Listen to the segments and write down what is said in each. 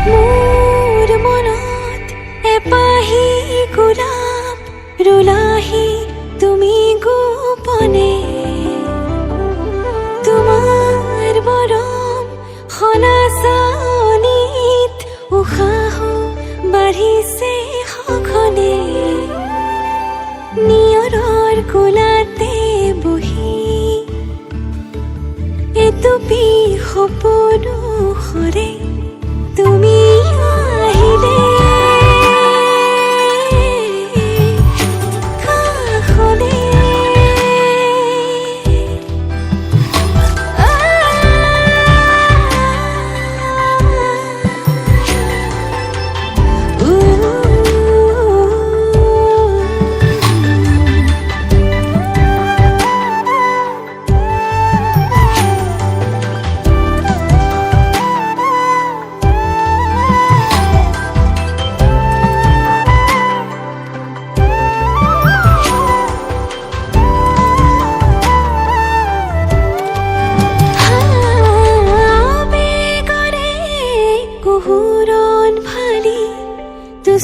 মোৰ মনত এপাহি গোলাপ ৰুলাহি তুমি গোপনে, তোমাৰ মৰম খলাচনিত উশাহ বাঢ়িছে সঘনে, নিয়ৰৰ কোলাতে বহি এটুপি সপোনো সৰে তুমি আহিলে কাষলে।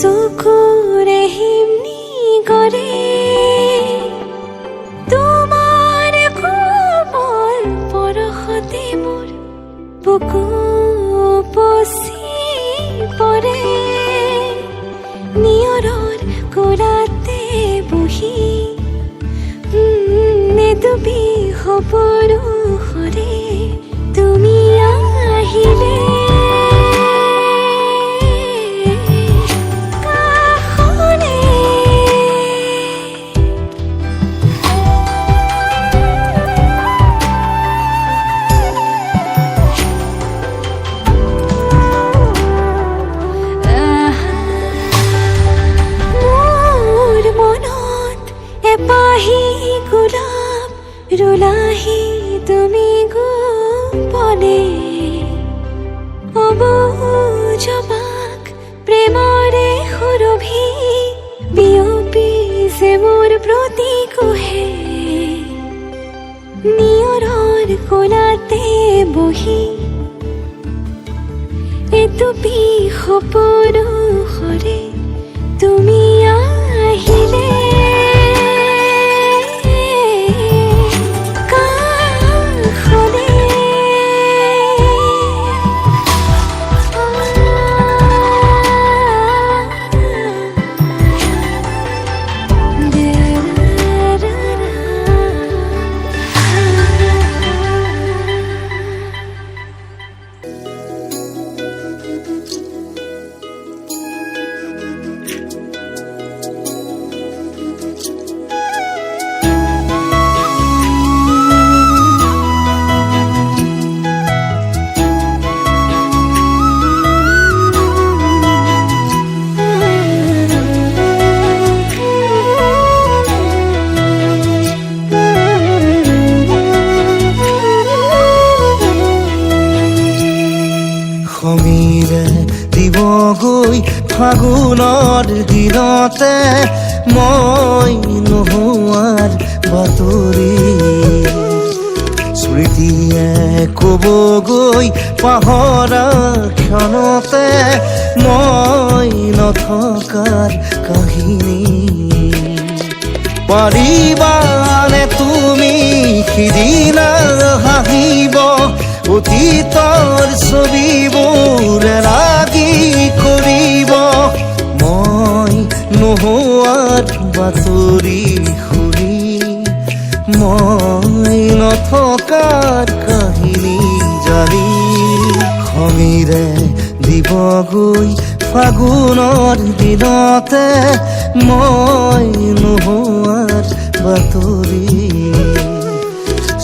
চকুৰে হিমনি কৰে তোমাৰ কোমল পৰশতে মোৰ বুকু উপচি পৰে, নিয়ৰৰ কোলাতে বহি এটুপি সপোনো সৰে তুমি আহিলে ৰুলাহি তুমি গোপনে, অবুজবাক প্ৰেমৰে সুৰভি বিয়পি যে মোৰ প্ৰতি কোহে, নিয়ৰৰ কোলাতে বহি এটুপি সপোনো সৰে তুমি আহিলে দিবগৈ ফাগুনৰ দিনতে মই নোহোৱাৰ বাতৰি, স্মৃতিয়ে ক'বগৈ পাহৰা ক্ষণতে মই নথকাৰ কাহিনী, পাৰিবানে তুমি সিদিনা হাঁহিব অতীতৰ ছবিবোৰ ৰাগি কৰিব, মই নোহোৱাৰ বাতৰি শুনি মই নথকাৰ কাহিনী জানি, খঙেৰে দিবগৈ ফাগুনৰ দিনতে মই নোহোৱাৰ বাতৰি,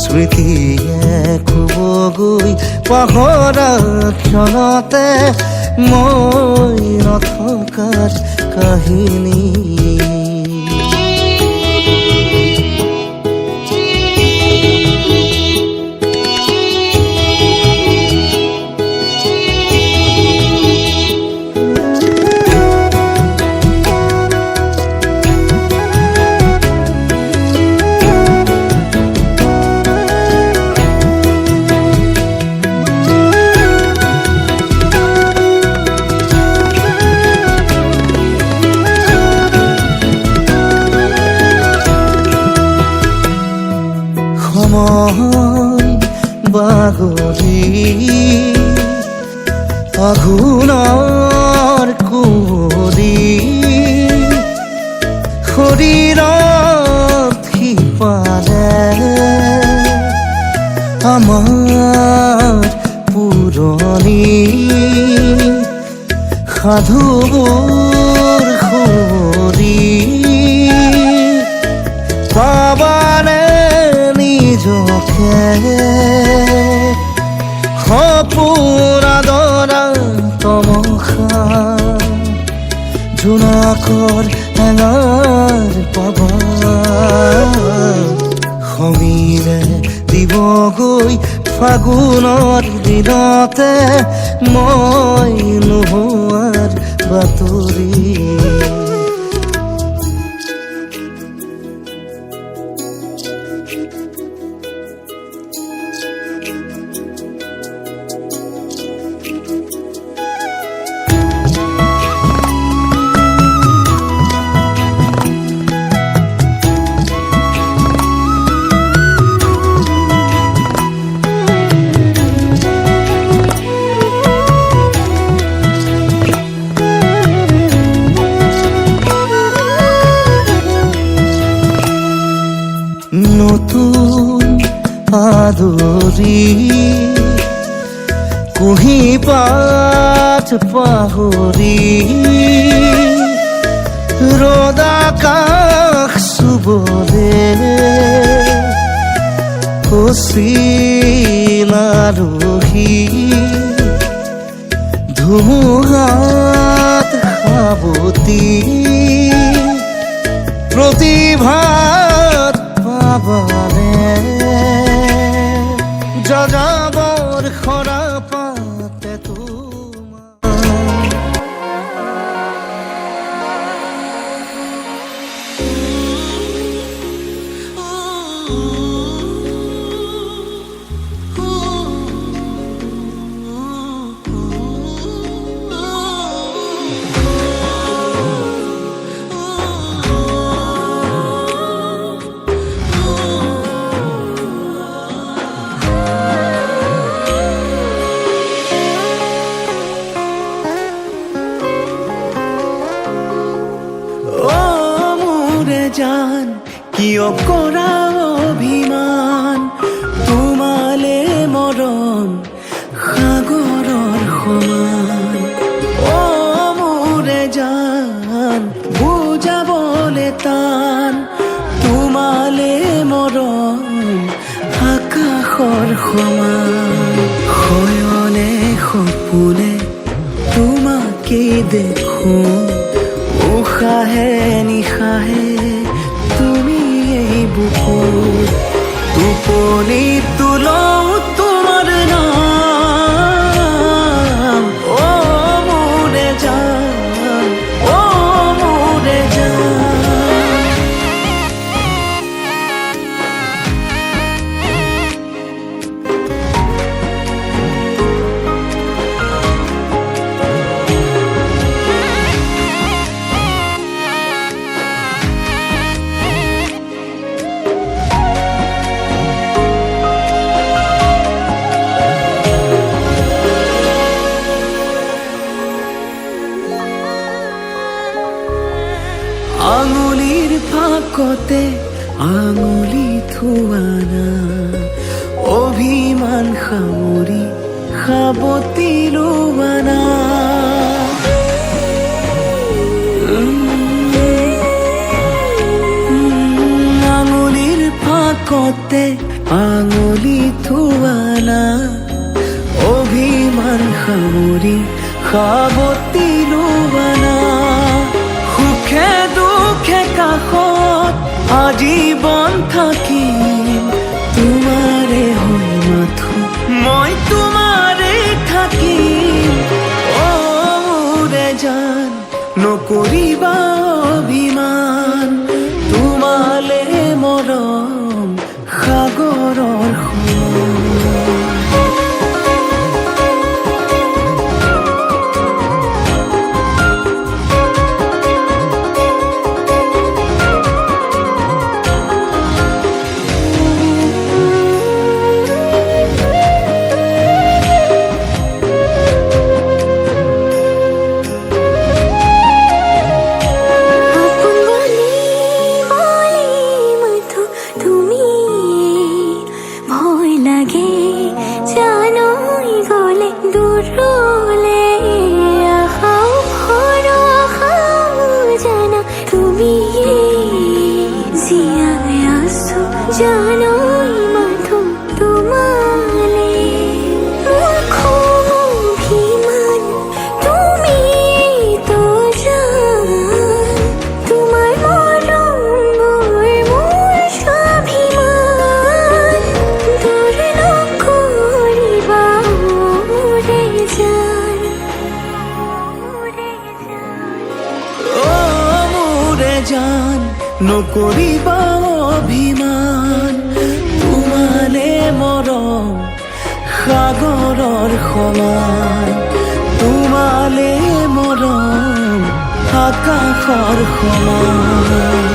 স্মৃতিয়ে ক'বগৈ পাহৰা ক্ষণতে মই নথকাৰ কাহিনী। পাহৰি আঘোণৰ কুঁৱৰী শৰীৰত সিপাৰে আমাৰ পুৰণি সাধুবোৰ সুৰি পাবানে নিজকে সপোন আদৰা তমসা জোনাকৰ এঙাৰ পাবা সমীৰে দিবগৈ ফাগুনৰ দিনতে মই নোহোৱাৰ বাতৰি নতুন আদৰি কুঁহি পাত পাহৰি ৰ'দ আকাশ চুবলে কচিল আলহী ধুমুহাত সাৱতি প্ৰতিভাত পাবানে যাযাবৰ খৰা পাতে তোমাৰ জান কিয় কৰা অভিমান তোমালে মৰম সাগৰৰ সমান অ মোৰে জান বুজাবলে টান তোমালে মৰম আকাশৰ সমান শয়নে সপোনে তোমাকে দেখো উশাহে নিশাহে তুমি এই বুকুত টোপনি তোলও তোমাৰ নাম অ মোৰে জান অ মোৰে জান আঙুলিৰ ফাকতে আঙুলি থোৱানা অভিমান সামৰি সাৱতি লোৱানা আঙুলিৰ ফাকতে আঙুলি থোৱানা অভিমান সামৰি সাৱতি লোৱানা সুখে দুখে কাষত আজীৱন থাকিম তোমাৰে হৈ মাথো মই তোমাৰে থাকিম অ মোৰে জান নকৰিবা অভিমান তোমালে মৰম সাগৰৰ সমান দূৰলে আহাও সৰসাও জানা তুমি জীয়াই আছো জানই মাথো তোমালে মোৰ খং অভিমান তুমি তো জান তোমাৰ মৰমবোৰ মোৰ স্বাভিমান দূৰ নকৰিবা মোৰে জান ও মোৰে জান নকৰিবা অভিমান তোমালে মৰম সাগৰৰ সমান তোমালে মৰম আকাশৰ সমান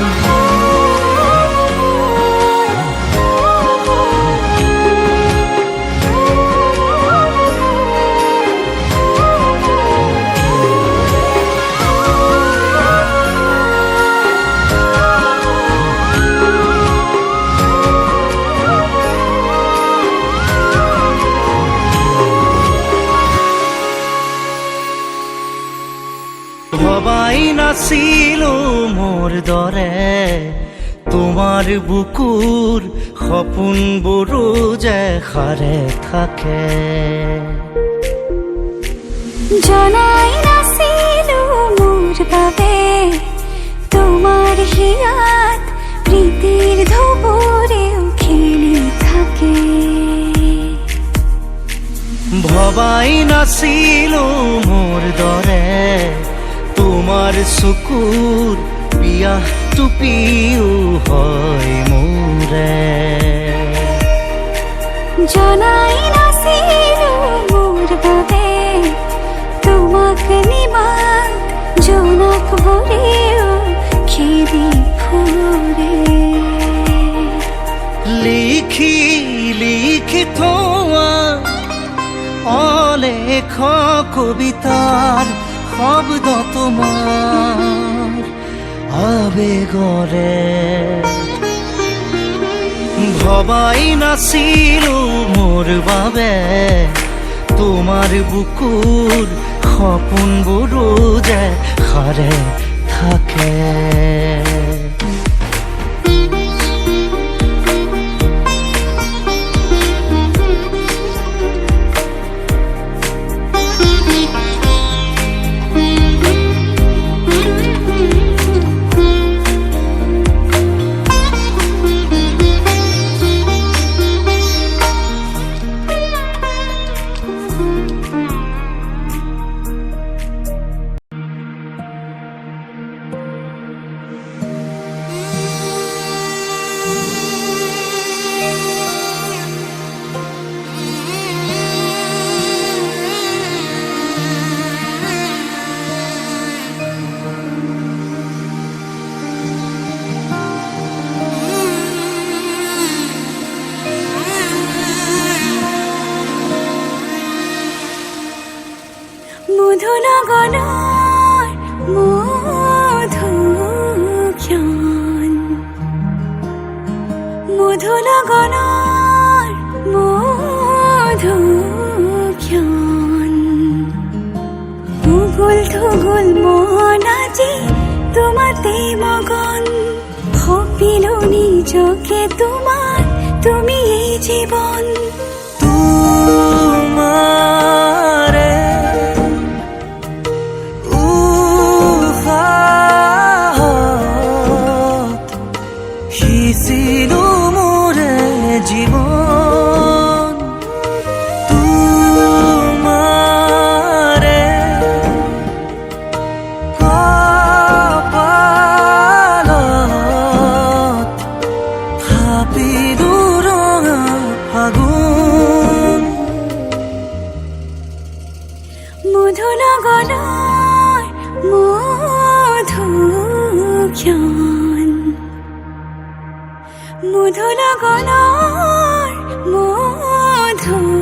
ভবাই নাছিলো মোৰ দৰে তোমাৰ বুকুৰ সপোনবোৰো যে সাৰে থাকে জনাই নাছিলো মোৰ বাবে তোমাৰ হিয়াত প্ৰীতিৰ ধুবুৰেও খেলি থাকে ভবাই নাছিলো মোৰ দৰে তোমাৰ চকুৰ পিয়াহটো পিও হয় মোৰে জনাই নাছিলো মোৰ বাবে তোমাক নিমাত জোনাক ভৰেও খেদি ফুৰে লিখি লিখি থোৱা অলেখ কবিতাৰ শব্দ তোমাৰ আবেগৰে ভবাই নাছিলো মোৰ বাবে তোমাৰ বুকুৰ সপোনবোৰো যে সাৰে থাকে মধুনগৰৰ মধুক্ষণ মধুনগৰৰ মধুক্ষণ উগুল থুগুল মন আজি তোমাতে মগন ভাবিলো নিজকে তোমাৰ তুমি এই জীৱন তোমাৰে উশাহত সিঁচিলো মোৰে জীৱন তোমাৰে কপালত থাপিলো ৰঙা ফাগুন মধুনগৰৰ মধুক্ষণ মধুনগৰৰ মধুক্ষণ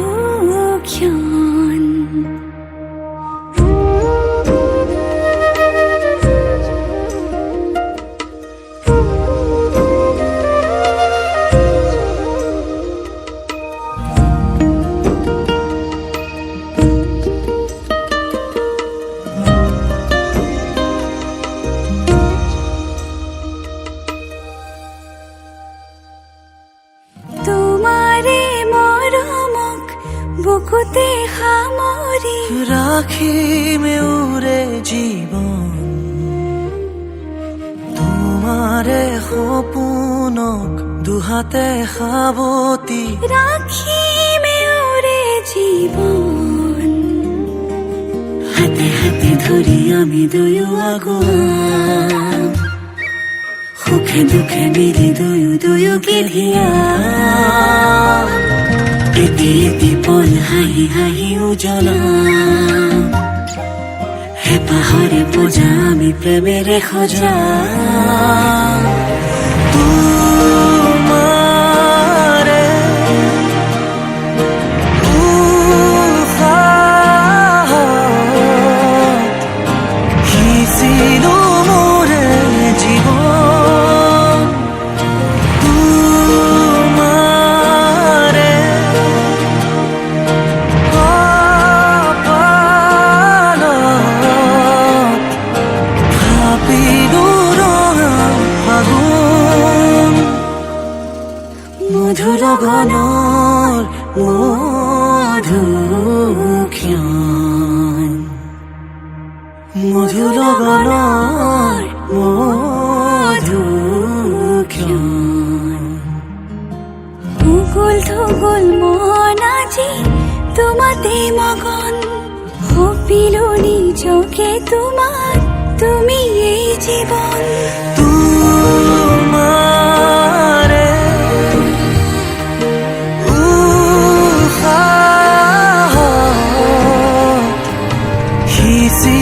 পাখি মেউৰে জীৱন তোমাৰে সপোনক দুহাতে সাৱটি রাখিমে ওরে জীবন হাতে হাতে ধরি আমি দুয়ো আগুয়া সুখে দুখে মিলি দুয়ো দুয়োকে ধিয়া এটি এটি পল হাঁহি হাঁহি উজ্বলা হেঁপাহৰে পূজা আমি প্ৰেমেৰে সজা তোমাৰে উশাহত সিঁচিলো মোৰে জীৱন তোমাৰে কপালত ভাবিলো ৰঙা ফাগুন মধুৰ গণৰ মধুক্ষণ মধুৰ গণৰ মধুক্ষণ উগুল থুগুল মন আজি তোমাতে মগন সপিলো নিজকে তোমাৰ তুমি এই জীবন তোমাৰে উশাহত সিঁচি